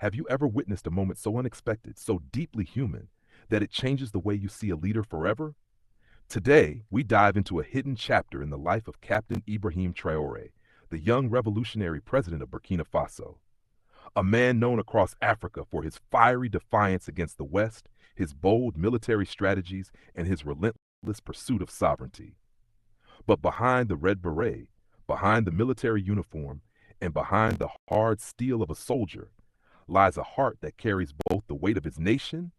Have you ever witnessed a moment so unexpected, so deeply human, that it changes the way you see a leader forever? Today, we dive into a hidden chapter in the life of Captain Ibrahim Traoré, the young revolutionary president of Burkina Faso. A man known across Africa for his fiery defiance against the West, his bold military strategies, and his relentless pursuit of sovereignty. But behind the red beret, behind the military uniform, and behind the hard steel of a soldier lies a heart that carries both the weight of his nation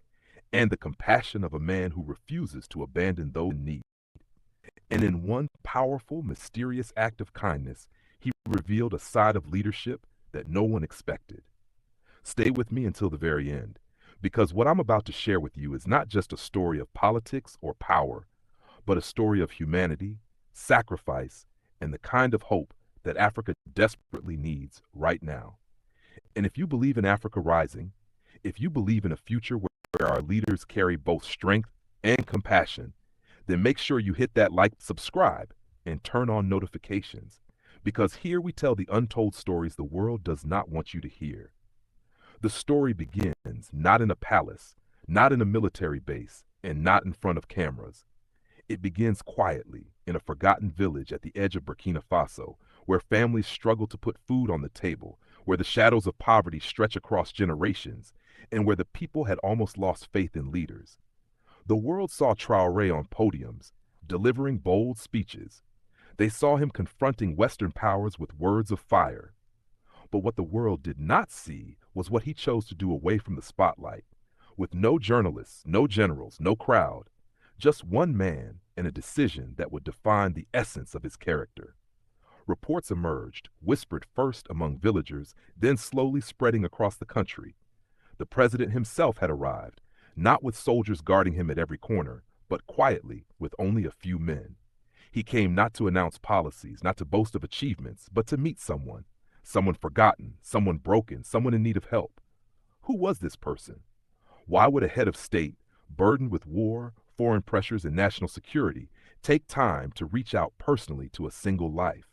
and the compassion of a man who refuses to abandon those in need. And in one powerful, mysterious act of kindness, he revealed a side of leadership that no one expected. Stay with me until the very end, because what I'm about to share with you is not just a story of politics or power, but a story of humanity, sacrifice, and the kind of hope that Africa desperately needs right now. And if you believe in Africa rising, if you believe in a future where our leaders carry both strength and compassion, then make sure you hit that like, subscribe, and turn on notifications, because here we tell the untold stories the world does not want you to hear. The story begins not in a palace, not in a military base, and not in front of cameras. It begins quietly in a forgotten village at the edge of Burkina Faso, where families struggle to put food on the table, where the shadows of poverty stretch across generations, and where the people had almost lost faith in leaders. The world saw Traoré on podiums, delivering bold speeches. They saw him confronting Western powers with words of fire. But what the world did not see was what he chose to do away from the spotlight, with no journalists, no generals, no crowd, just one man and a decision that would define the essence of his character. Reports emerged, whispered first among villagers, then slowly spreading across the country. The president himself had arrived, not with soldiers guarding him at every corner, but quietly with only a few men. He came not to announce policies, not to boast of achievements, but to meet someone forgotten, someone broken, someone in need of help. Who was this person? Why would a head of state, burdened with war, foreign pressures, and national security, take time to reach out personally to a single life?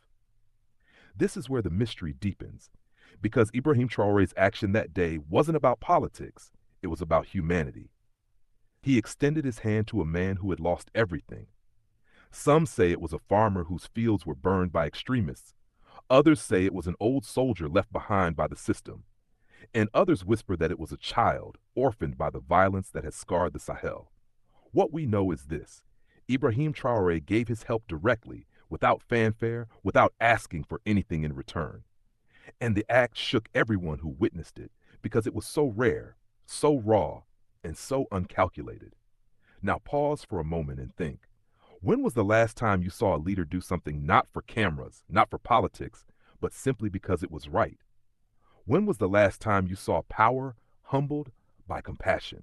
This is where the mystery deepens, because Ibrahim Traoré's action that day wasn't about politics, it was about humanity. He extended his hand to a man who had lost everything. Some say it was a farmer whose fields were burned by extremists. Others say it was an old soldier left behind by the system. And others whisper that it was a child, orphaned by the violence that has scarred the Sahel. What we know is this: Ibrahim Traoré gave his help directly, without fanfare, without asking for anything in return. And the act shook everyone who witnessed it, because it was so rare, so raw, and so uncalculated. Now pause for a moment and think. When was the last time you saw a leader do something not for cameras, not for politics, but simply because it was right? When was the last time you saw power humbled by compassion?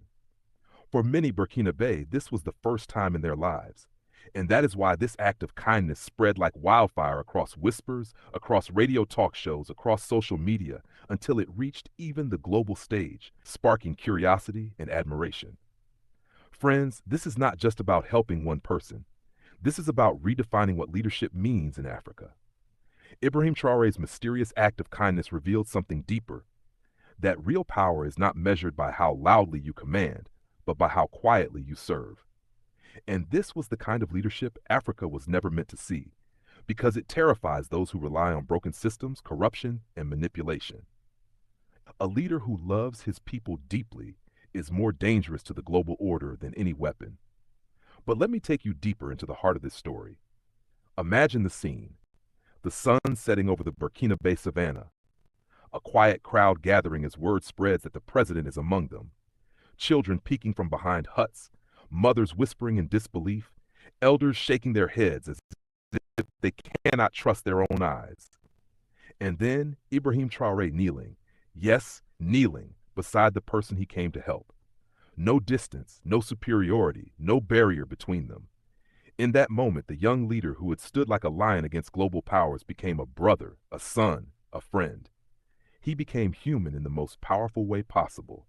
For many Burkinabè, this was the first time in their lives. And that is why this act of kindness spread like wildfire across whispers, across radio talk shows, across social media, until it reached even the global stage, sparking curiosity and admiration. Friends, this is not just about helping one person. This is about redefining what leadership means in Africa. Ibrahim Traoré's mysterious act of kindness revealed something deeper: that real power is not measured by how loudly you command, but by how quietly you serve. And this was the kind of leadership Africa was never meant to see, because it terrifies those who rely on broken systems, corruption, and manipulation. A leader who loves his people deeply is more dangerous to the global order than any weapon. But let me take you deeper into the heart of this story. Imagine the scene: the sun setting over the Burkinabè savannah, a quiet crowd gathering as word spreads that the president is among them, children peeking from behind huts, mothers whispering in disbelief, elders shaking their heads as if they cannot trust their own eyes. And then Ibrahim Traoré kneeling, yes, kneeling, beside the person he came to help. No distance, no superiority, no barrier between them. In that moment, the young leader who had stood like a lion against global powers became a brother, a son, a friend. He became human in the most powerful way possible.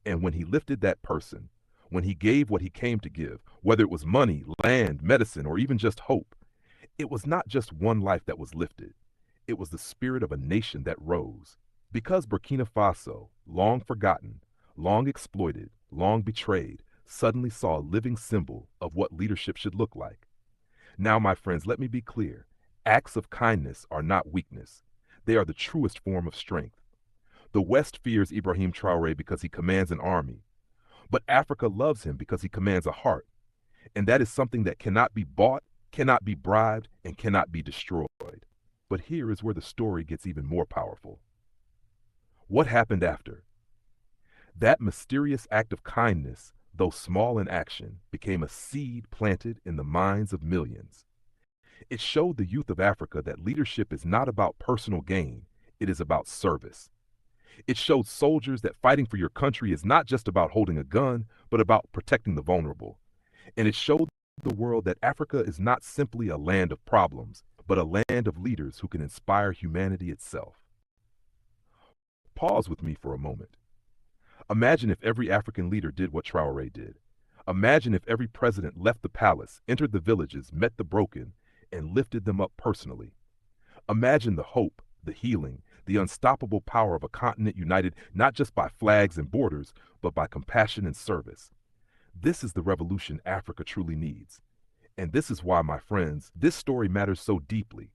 And when he lifted that person, when he gave what he came to give, whether it was money, land, medicine, or even just hope, it was not just one life that was lifted. It was the spirit of a nation that rose. Because Burkina Faso, long forgotten, long exploited, long betrayed, suddenly saw a living symbol of what leadership should look like. Now, my friends, let me be clear. Acts of kindness are not weakness. They are the truest form of strength. The West fears Ibrahim Traoré because he commands an army, but Africa loves him because he commands a heart. And that is something that cannot be bought, cannot be bribed, and cannot be destroyed. But here is where the story gets even more powerful. What happened after? That mysterious act of kindness, though small in action, became a seed planted in the minds of millions. It showed the youth of Africa that leadership is not about personal gain, it is about service. It showed soldiers that fighting for your country is not just about holding a gun, but about protecting the vulnerable. And it showed the world that Africa is not simply a land of problems, but a land of leaders who can inspire humanity itself. Pause with me for a moment. Imagine if every African leader did what Traoré did. Imagine if every president left the palace, entered the villages, met the broken, and lifted them up personally. Imagine the hope, the healing, the unstoppable power of a continent united not just by flags and borders, but by compassion and service. This is the revolution Africa truly needs. And this is why, my friends, this story matters so deeply.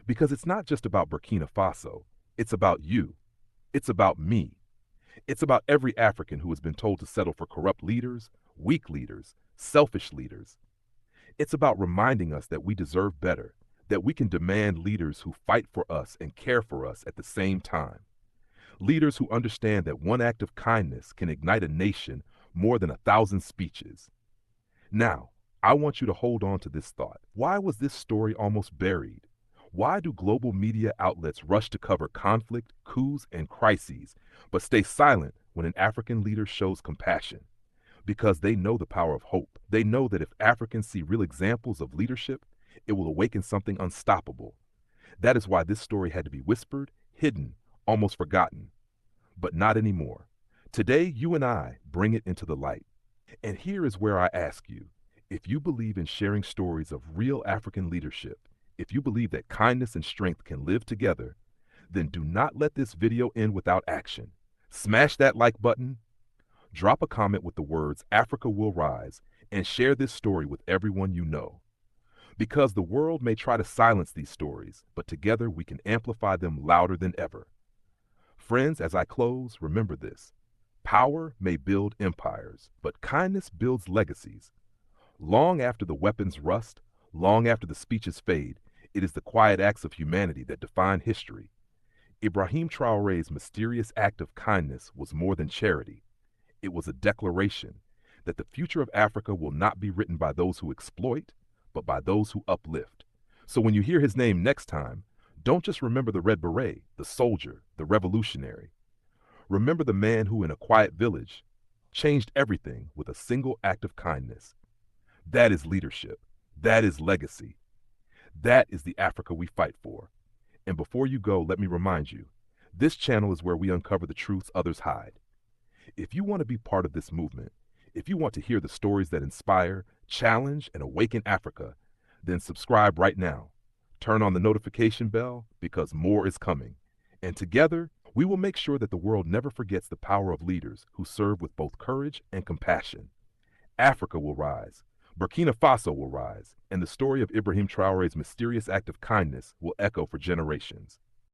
Because it's not just about Burkina Faso. It's about you. It's about me. It's about every African who has been told to settle for corrupt leaders, weak leaders, selfish leaders. It's about reminding us that we deserve better, that we can demand leaders who fight for us and care for us at the same time. Leaders who understand that one act of kindness can ignite a nation more than 1,000 speeches. Now, I want you to hold on to this thought. Why was this story almost buried? Why do global media outlets rush to cover conflict, coups, and crises, but stay silent when an African leader shows compassion? Because they know the power of hope. They know that if Africans see real examples of leadership, it will awaken something unstoppable. That is why this story had to be whispered, hidden, almost forgotten. But not anymore. Today, you and I bring it into the light. And here is where I ask you, if you believe in sharing stories of real African leadership, if you believe that kindness and strength can live together, then do not let this video end without action. Smash that like button, drop a comment with the words "Africa will rise," and share this story with everyone you know. Because the world may try to silence these stories, but together we can amplify them louder than ever. Friends, as I close, remember this. Power may build empires, but kindness builds legacies. Long after the weapons rust, long after the speeches fade, it is the quiet acts of humanity that define history. Ibrahim Traoré's mysterious act of kindness was more than charity. It was a declaration that the future of Africa will not be written by those who exploit, but by those who uplift. So when you hear his name next time, don't just remember the red beret, the soldier, the revolutionary. Remember the man who, in a quiet village, changed everything with a single act of kindness. That is leadership. That is legacy. That is the Africa we fight for. And before you go, let me remind you, this channel is where we uncover the truths others hide. If you want to be part of this movement, if you want to hear the stories that inspire, challenge, and awaken Africa, then subscribe right now. Turn on the notification bell because more is coming. And together, we will make sure that the world never forgets the power of leaders who serve with both courage and compassion. Africa will rise. Burkina Faso will rise, and the story of Ibrahim Traoré's mysterious act of kindness will echo for generations.